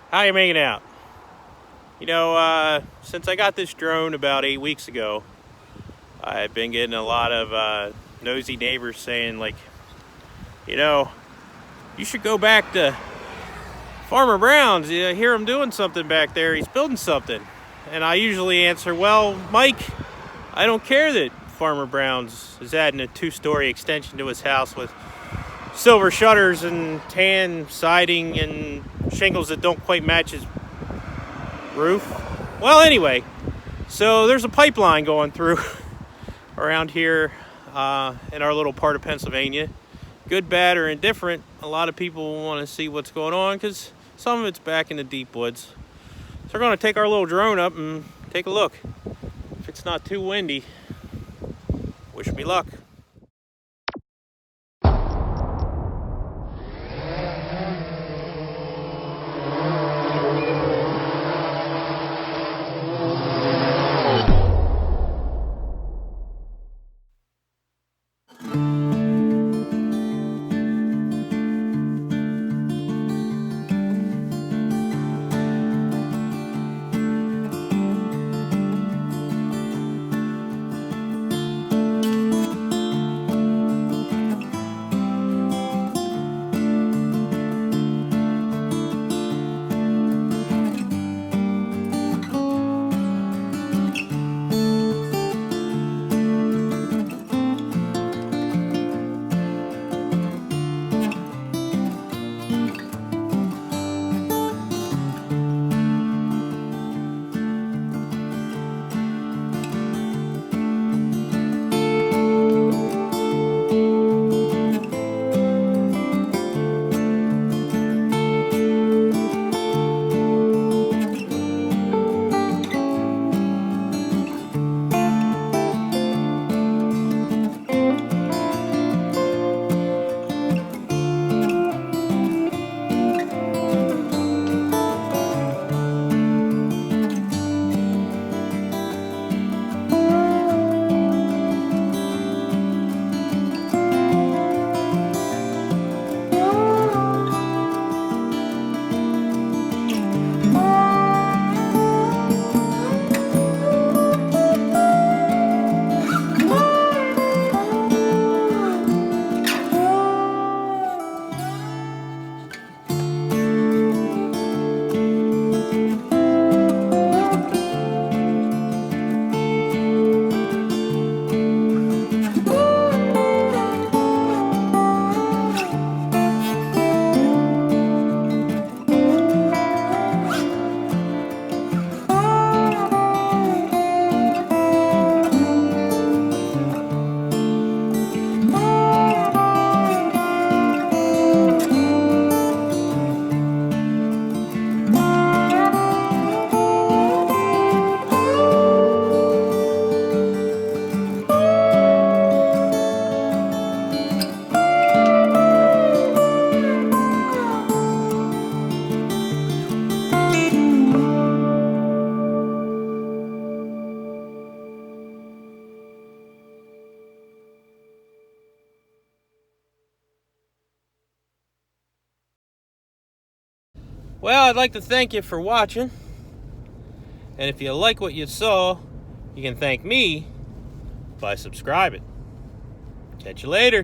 How you making out? Since I got this drone about 8 weeks ago, I've been getting a lot of nosy neighbors saying, like, you should go back to Farmer Brown's. You hear him doing something back there. He's building something. And I usually answer, well, Mike, I don't care that Farmer Brown's is adding a 2-story extension to his house with silver shutters and tan siding and shingles that don't quite match his roof. Well, anyway, so there's a pipeline going through around here in our little part of Pennsylvania. Good, bad, or indifferent, a lot of people want to see what's going on because some of it's back in the deep woods. So we're going to take our little drone up and take a look. If it's not too windy, wish me luck. Well, I'd like to thank you for watching. And if you like what you saw, you can thank me by subscribing. Catch you later.